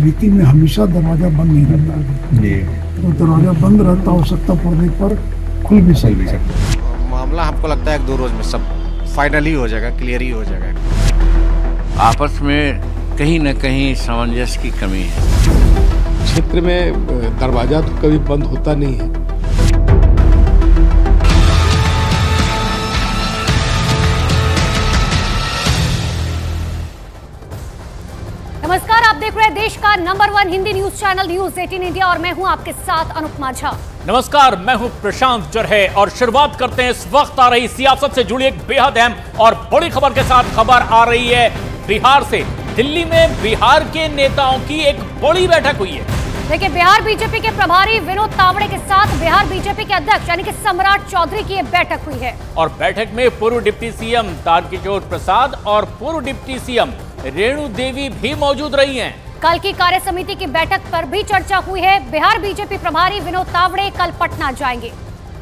राजनीति में हमेशा दरवाजा बंद नहीं रहता जी। तो दरवाजा बंद रहता, आवश्यकता पड़ने पर खुल भी सकता है। मामला हमको लगता है 1-2 रोज में सब फाइनल ही हो जाएगा, क्लियर ही हो जाएगा। आपस में कहीं न कहीं सामंजस्य की कमी है। क्षेत्र में दरवाजा तो कभी बंद होता नहीं है। नमस्कार, आप देख रहे हैं देश का number 1 Hindi news channel news 18 India और मैं हूं आपके साथ अनुपमा झा। नमस्कार, मैं हूं प्रशांत जरहे और शुरुआत करते हैं इस वक्त आ रही सियासत से जुड़ी एक बेहद अहम और बड़ी खबर के साथ। खबर आ रही है बिहार से। दिल्ली में बिहार के नेताओं की एक बड़ी बैठक हुई है। देखिए, बिहार बीजेपी के प्रभारी विनोद तावड़े के साथ बिहार बीजेपी के अध्यक्ष यानी कि सम्राट चौधरी की बैठक हुई है। और बैठक में पूर्व डिप्टी सीएम तारकिशोर प्रसाद और पूर्व डिप्टी सीएम रेणु देवी भी मौजूद रही हैं। कल की कार्य समिति की बैठक पर भी चर्चा हुई है। बिहार बीजेपी प्रभारी विनोद तावड़े कल पटना जाएंगे।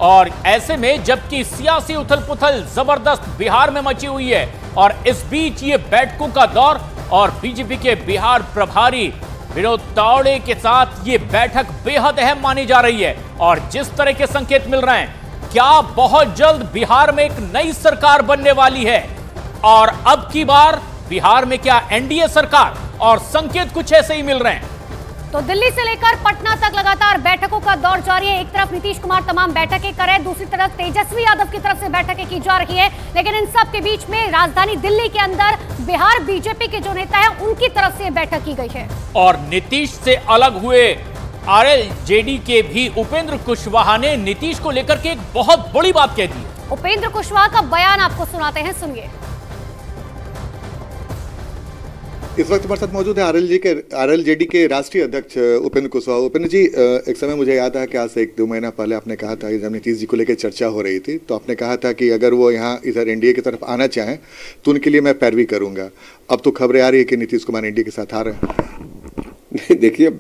और ऐसे में जबकि सियासी उथल पुथल जबरदस्त बिहार में मची हुई है और इस बीच ये बैठकों का दौर और बीजेपी के बिहार प्रभारी विनोद तावड़े के साथ ये बैठक बेहद अहम मानी जा रही है। और जिस तरह के संकेत मिल रहे हैं, क्या बहुत जल्द बिहार में एक नई सरकार बनने वाली है और अब की बार बिहार में क्या एनडीए सरकार, और संकेत कुछ ऐसे ही मिल रहे हैं। तो दिल्ली से लेकर पटना तक लगातार बैठकों का दौर जारी है। एक तरफ नीतीश कुमार तमाम बैठकें कर रहे हैं, दूसरी तरफ तेजस्वी यादव की तरफ से बैठकें की जा रही है। लेकिन इन सब के बीच में राजधानी दिल्ली के अंदर बिहार बीजेपी के जो नेता हैं उनकी तरफ से बैठक की गई है। और नीतीश से अलग हुए आरएलजेडी के भी उपेंद्र कुशवाहा ने नीतीश को लेकर के एक बहुत बड़ी बात कह दी है। उपेंद्र कुशवाहा का बयान आपको सुनाते हैं, सुनिए। इस वक्त हमारे साथ मौजूद है आरएलजेडी के राष्ट्रीय अध्यक्ष उपेंद्र कुशवाहा। उपेंद्र जी, एक समय मुझे याद है कि आज से 1-2 महीना पहले आपने कहा था, जब नीतीश जी को लेकर चर्चा हो रही थी, तो आपने कहा था कि अगर वो यहाँ इधर एनडीए की तरफ आना चाहें तो उनके लिए मैं पैरवी करूँगा। अब तो खबरें आ रही है कि नीतीश कुमार एनडीए के साथ आ रहे हैं। देखिए,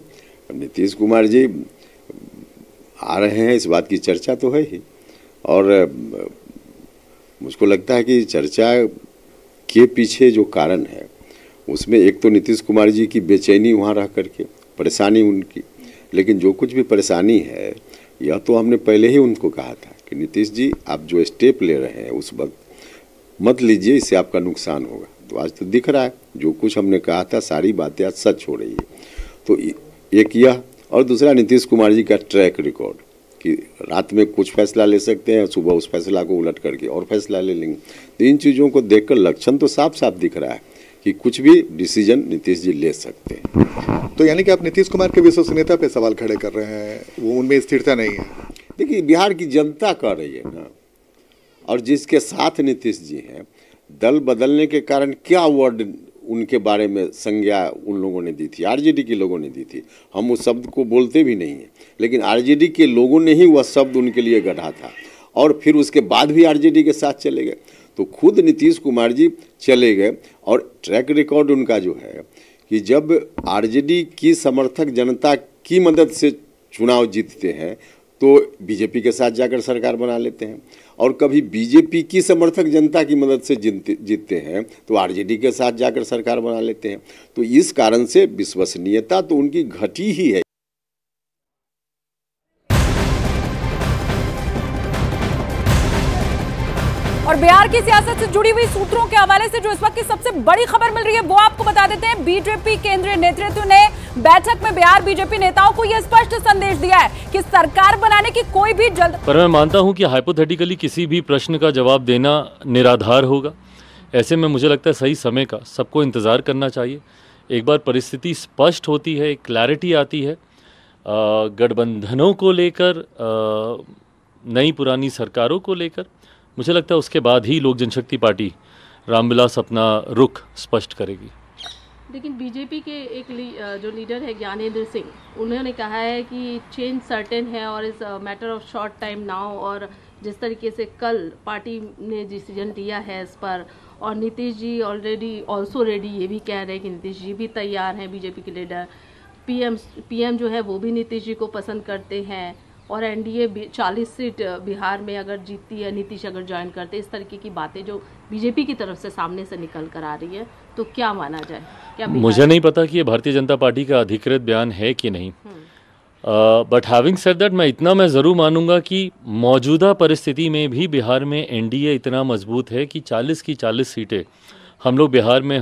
नीतीश कुमार जी आ रहे हैं, इस बात की चर्चा तो है ही। और मुझको लगता है कि चर्चा के पीछे जो कारण है उसमें एक तो नीतीश कुमार जी की बेचैनी वहाँ रह करके, परेशानी उनकी। लेकिन जो कुछ भी परेशानी है, यह तो हमने पहले ही उनको कहा था कि नीतीश जी, आप जो स्टेप ले रहे हैं उस वक्त मत लीजिए, इससे आपका नुकसान होगा। तो आज तो दिख रहा है, जो कुछ हमने कहा था सारी बातें आज सच हो रही है। तो एक यह, और दूसरा नीतीश कुमार जी का ट्रैक रिकॉर्ड कि रात में कुछ फैसला ले सकते हैं, सुबह उस फैसला को उलट करके और फैसला ले लेंगे। तो इन चीज़ों को देखकर लक्षण तो साफ साफ दिख रहा है कि कुछ भी डिसीजन नीतीश जी ले सकते हैं। तो यानी कि आप नीतीश कुमार के विश्वसनीयता पे सवाल खड़े कर रहे हैं, वो उनमें स्थिरता नहीं है। देखिए, बिहार की जनता कह रही है ना, और जिसके साथ नीतीश जी हैं, दल बदलने के कारण क्या वर्ड उनके बारे में संज्ञा उन लोगों ने दी थी, आरजेडी के लोगों ने दी थी। हम उस शब्द को बोलते भी नहीं हैं, लेकिन आरजेडी के लोगों ने ही वह शब्द उनके लिए गढ़ा था और फिर उसके बाद भी आरजेडी के साथ चले गए। तो खुद नीतीश कुमार जी चले गए। और ट्रैक रिकॉर्ड उनका जो है कि जब आरजेडी की समर्थक जनता की मदद से चुनाव जीतते हैं तो बीजेपी के साथ जाकर सरकार बना लेते हैं, और कभी बीजेपी की समर्थक जनता की मदद से जीतते हैं तो आरजेडी के साथ जाकर सरकार बना लेते हैं। तो इस कारण से विश्वसनीयता तो उनकी घटी ही है। और बिहार की सियासत से जुड़ी हुई सूत्रों के हवाले से जो इस वक्त की सबसे बड़ी खबर मिल रही है वो आपको बता देते हैं। बीजेपी केंद्रीय नेतृत्व ने बैठक में बिहार बीजेपी नेताओं को यह स्पष्ट संदेश दिया है कि सरकार बनाने की कोई भी जल्द। पर मैं मानता हूं कि हाइपोथेटिकली किसी भी प्रश्न का जवाब देना निराधार होगा। ऐसे में मुझे लगता है सही समय का सबको इंतजार करना चाहिए। एक बार परिस्थिति स्पष्ट होती है, एक क्लैरिटी आती है गठबंधनों को लेकर, नई पुरानी सरकारों को लेकर, मुझे लगता है उसके बाद ही लोक जनशक्ति पार्टी रामविलास अपना रुख स्पष्ट करेगी। लेकिन बीजेपी के एक जो लीडर है ज्ञानेंद्र सिंह, उन्होंने कहा है कि चेंज सर्टेन है और इस matter of short time now. और जिस तरीके से कल पार्टी ने डिसीजन लिया है इस पर, और Nitish ji already also ready, ये भी कह रहे हैं कि नीतीश जी भी तैयार हैं। बीजेपी के लीडर पीएम जो है वो भी नीतीश जी को पसंद करते हैं। और एनडीए 40 सीट बिहार में अगर जीतती है, नीतीश अगर ज्वाइन करते, इस तरीके की बातें जो बीजेपी की तरफ से सामने से निकल कर आ रही है, तो क्या माना जाए? क्या मुझे नहीं पता कि ये भारतीय जनता पार्टी का अधिकृत बयान है कि नहीं, बट हैविंग सेड दैट मैं इतना ज़रूर मानूंगा कि मौजूदा परिस्थिति में भी बिहार में एनडीए इतना मजबूत है कि 40 की 40 सीटें हम लोग बिहार में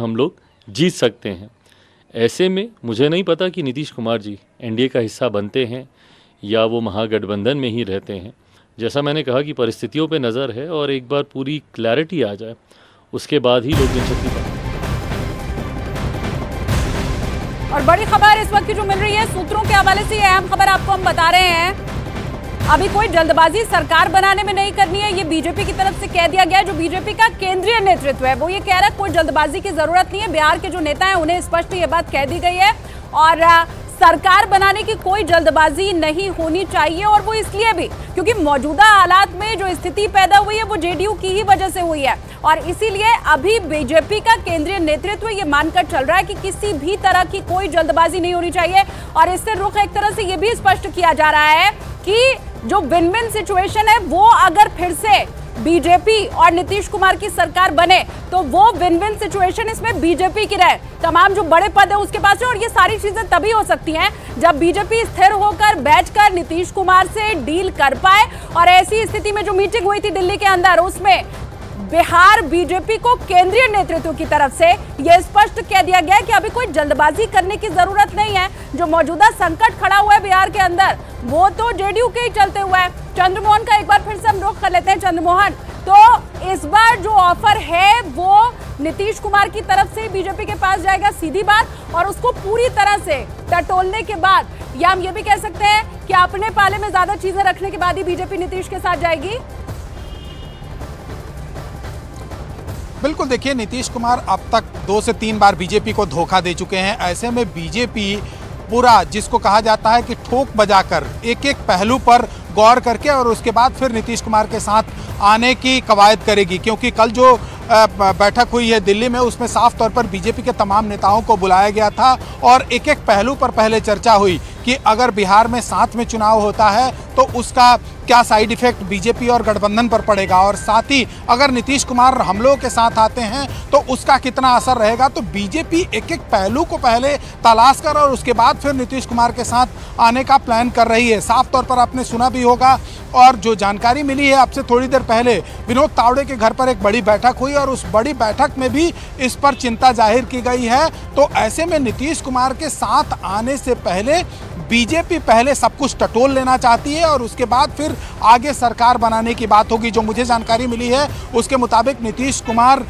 जीत सकते हैं। ऐसे में मुझे नहीं पता कि नीतीश कुमार जी एनडीए का हिस्सा बनते हैं या वो महागठबंधन में ही रहते हैं। जैसा मैंने कहा कि परिस्थितियों पे नज़र है और एक बार पूरी क्लैरिटी आ जाए उसके बाद ही लोक जनशक्ति पार्टी। और बड़ी खबर इस वक्त की जो मिल रही है सूत्रों के हवाले से, ये अहम खबर आपको हम बता रहे हैं। अभी कोई जल्दबाजी सरकार बनाने में नहीं करनी है, ये बीजेपी की तरफ से कह दिया गया है। जो बीजेपी का केंद्रीय नेतृत्व है वो ये कह रहा है कोई जल्दबाजी की जरूरत नहीं है। बिहार के जो नेता हैं उन्हें स्पष्ट ये बात कह दी गई है और सरकार बनाने की कोई जल्दबाजी नहीं होनी चाहिए। और वो इसलिए भी क्योंकि मौजूदा हालात में जो स्थिति पैदा हुई है वो जेडीयू की ही वजह से हुई है और इसीलिए अभी बीजेपी का केंद्रीय नेतृत्व ये मानकर चल रहा है कि किसी भी तरह की कोई जल्दबाजी नहीं होनी चाहिए। और इससे रुख एक तरह से ये भी स्पष्ट किया जा रहा है कि जो विन विन सिचुएशन है वो अगर फिर से बीजेपी और नीतीश कुमार की सरकार बने तो वो विन विन सिचुएशन इसमें बीजेपी की रहे। तमाम जो बड़े पद है उसके पास है और ये सारी चीजें तभी हो सकती हैं जब बीजेपी स्थिर होकर बैठकर नीतीश कुमार से डील कर पाए। और ऐसी स्थिति में जो मीटिंग हुई थी दिल्ली के अंदर उसमें बिहार बीजेपी को केंद्रीय नेतृत्व की तरफ से यह स्पष्ट कह दिया गया कि अभी कोई जल्दबाजी करने की जरूरत नहीं है। जो मौजूदा संकट खड़ा हुआ है बिहार के अंदर वो तो जेडीयू के ही चलते हुए है। चंद्रमोहन का एक बार फिर से हम रुख कर लेते हैं। चंद्रमोहन, तो इस बार जो ऑफर है वो नीतीश कुमार की तरफ से बीजेपी के पास जाएगा, सीधी बात, और उसको पूरी तरह से टटोलने के बाद, या हम ये भी कह सकते हैं कि अपने पाले में ज्यादा चीजें रखने के बाद ही बीजेपी नीतीश के साथ जाएगी। बिल्कुल, देखिए नीतीश कुमार अब तक 2 से 3 बार बीजेपी को धोखा दे चुके हैं। ऐसे में बीजेपी पूरा जिसको कहा जाता है कि ठोक बजाकर एक एक पहलू पर गौर करके और उसके बाद फिर नीतीश कुमार के साथ आने की कवायद करेगी। क्योंकि कल जो बैठक हुई है दिल्ली में उसमें साफ तौर पर बीजेपी के तमाम नेताओं को बुलाया गया था और एक एक पहलू पर पहले चर्चा हुई कि अगर बिहार में साथ में चुनाव होता है तो उसका क्या साइड इफेक्ट बीजेपी और गठबंधन पर पड़ेगा, और साथ ही अगर नीतीश कुमार हम लोगों के साथ आते हैं तो उसका कितना असर रहेगा। तो बीजेपी एक एक पहलू को पहले तलाश कर और उसके बाद फिर नीतीश कुमार के साथ आने का प्लान कर रही है। साफ तौर पर आपने सुना भी होगा और जो जानकारी मिली है, अब से थोड़ी देर पहले विनोद तावड़े के घर पर एक बड़ी बैठक हुई और उस बड़ी बैठक में भी इस पर चिंता जाहिर की गई है। तो ऐसे में नीतीश कुमार के साथ आने से पहले बीजेपी पहले सब कुछ टटोल लेना चाहती है और उसके बाद फिर आगे सरकार बनाने की बात होगी। जो मुझे जानकारी मिली है उसके मुताबिक नीतीश कुमार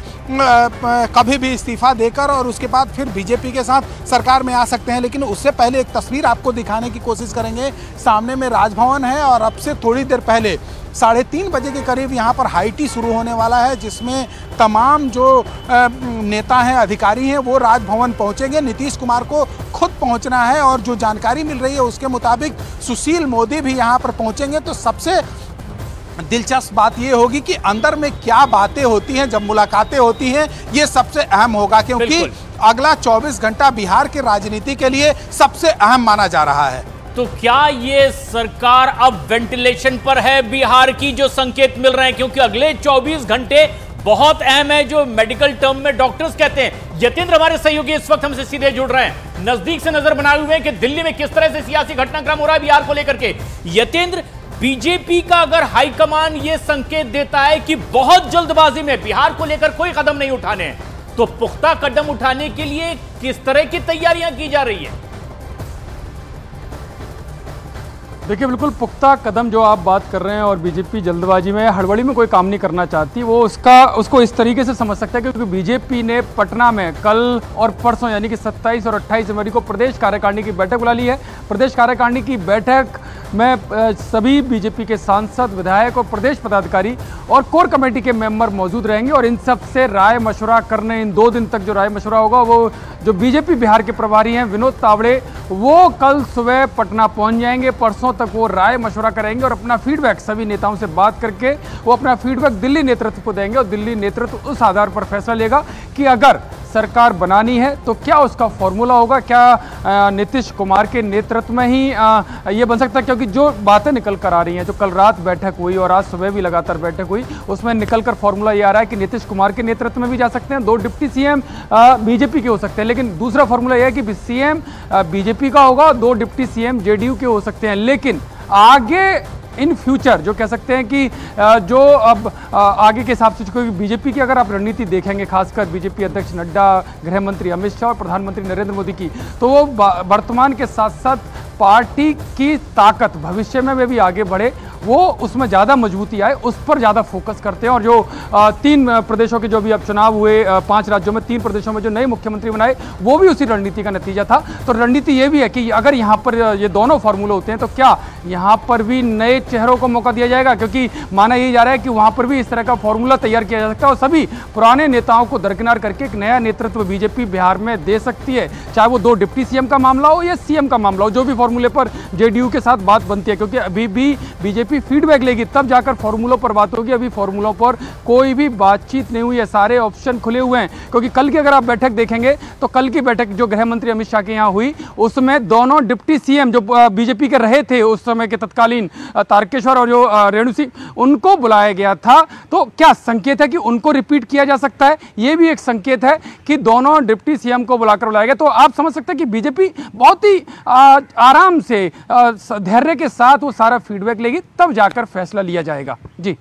कभी भी इस्तीफा देकर और उसके बाद फिर बीजेपी के साथ सरकार में आ सकते हैं। लेकिन उससे पहले एक तस्वीर आपको दिखाने की कोशिश करेंगे। सामने में राजभवन है और अब से थोड़ी देर पहले 3:30 बजे के करीब यहाँ पर हाई टी शुरू होने वाला है, जिसमें तमाम जो नेता हैं, अधिकारी हैं, वो राजभवन पहुँचेंगे। नीतीश कुमार को खुद पहुँचना है और जो जानकारी मिल रही है उसके मुताबिक सुशील मोदी भी यहाँ पर पहुँचेंगे। तो सबसे दिलचस्प बात ये होगी कि अंदर में क्या बातें होती हैं जब मुलाकातें होती हैं, ये सबसे अहम होगा, क्योंकि अगला 24 घंटा बिहार की राजनीति के लिए सबसे अहम माना जा रहा है। तो क्या ये सरकार अब वेंटिलेशन पर है बिहार की, जो संकेत मिल रहे हैं? क्योंकि अगले 24 घंटे बहुत अहम है, जो मेडिकल टर्म में डॉक्टर्स कहते हैं। यतेंद्र हमारे सहयोगी इस वक्त हमसे सीधे जुड़ रहे हैं, नजदीक से नजर बनाए हुए हैं कि दिल्ली में किस तरह से सियासी घटनाक्रम हो रहा है बिहार को लेकर के। यतेंद्र, बीजेपी का अगर हाईकमान ये संकेत देता है कि बहुत जल्दबाजी में बिहार को लेकर कोई कदम नहीं उठाने हैं, तो पुख्ता कदम उठाने के लिए किस तरह की तैयारियां की जा रही है? देखिए, बिल्कुल पुख्ता कदम जो आप बात कर रहे हैं, और बीजेपी जल्दबाजी में, हड़बड़ी में कोई काम नहीं करना चाहती। वो उसको इस तरीके से समझ सकता है क्योंकि बीजेपी ने पटना में कल और परसों यानी कि 27 और 28 जनवरी को प्रदेश कार्यकारिणी की बैठक बुला ली है। प्रदेश कार्यकारिणी की बैठक में सभी बीजेपी के सांसद, विधायक और प्रदेश पदाधिकारी और कोर कमेटी के मेंबर मौजूद रहेंगे और इन सब से राय मशवरा करने, इन 2 दिन तक जो राय मशवरा होगा, वो जो बीजेपी बिहार के प्रभारी हैं विनोद तावड़े, वो कल सुबह पटना पहुंच जाएंगे। परसों तक वो राय मशवरा करेंगे और अपना फीडबैक सभी नेताओं से बात करके वो अपना फीडबैक दिल्ली नेतृत्व को देंगे और दिल्ली नेतृत्व उस आधार पर फैसला लेगा कि अगर सरकार बनानी है तो क्या उसका फॉर्मूला होगा, क्या नीतीश कुमार के नेतृत्व में ही ये बन सकता है? क्योंकि जो बातें निकल कर आ रही हैं, जो कल रात बैठक हुई और आज सुबह भी लगातार बैठक हुई, उसमें निकल कर फॉर्मूला ये आ रहा है कि नीतीश कुमार के नेतृत्व में भी जा सकते हैं, 2 डिप्टी सीएम बीजेपी के हो सकते हैं। लेकिन दूसरा फॉर्मूला यह है कि सीएम बीजेपी का होगा, 2 डिप्टी सीएम जेडीयू के हो सकते हैं। लेकिन आगे इन फ्यूचर जो कह सकते हैं कि जो अब आगे के हिसाब से कोई बीजेपी की अगर आप रणनीति देखेंगे, खासकर बीजेपी अध्यक्ष नड्डा, गृह मंत्री अमित शाह और प्रधानमंत्री नरेंद्र मोदी की, तो वो वर्तमान के साथ साथ पार्टी की ताकत भविष्य में वे भी आगे बढ़े, वो उसमें ज़्यादा मजबूती आए, उस पर ज़्यादा फोकस करते हैं। और जो 3 प्रदेशों के जो भी अब चुनाव हुए, 5 राज्यों में 3 प्रदेशों में जो नए मुख्यमंत्री बनाए, वो भी उसी रणनीति का नतीजा था। तो रणनीति ये भी है कि अगर यहाँ पर ये दोनों फार्मूले होते हैं तो क्या यहाँ पर भी नए चेहरों को मौका दिया जाएगा? क्योंकि माना यही जा रहा है कि वहाँ पर भी इस तरह का फॉर्मूला तैयार किया जा सकता है और सभी पुराने नेताओं को दरकिनार करके एक नया नेतृत्व बीजेपी बिहार में दे सकती है, चाहे वो 2 डिप्टी सीएम का मामला हो या सीएम का मामला हो। जो भी फॉर्मूले पर जेडीयू के साथ बात बनती है, क्योंकि अभी भी बीजेपी फीडबैक लेगी तब जाकर फॉर्मूलों पर बात होगी। अभी फॉर्मूलों पर कोई भी बातचीत नहीं हुई है, सारे ऑप्शन खुले हुए हैं। क्योंकि कल की अगर आप बैठक देखेंगे तो कल की बैठक जो गृह मंत्री अमित शाह के यहाँ हुई, उसमें दोनों डिप्टी सीएम जो बीजेपी के रहे थे उस समय के तत्कालीन, तारकेश्वर और जो रेणु सिंह, उनको बुलाया गया था। तो क्या संकेत है कि उनको रिपीट किया जा सकता है? ये भी एक संकेत है कि दोनों डिप्टी सीएम को बुलाकर बुलाया गया। तो आप समझ सकते हैं कि बीजेपी बहुत ही आराम से, धैर्य के साथ वो सारा फीडबैक लेगी, तब जाकर फैसला लिया जाएगा। जी।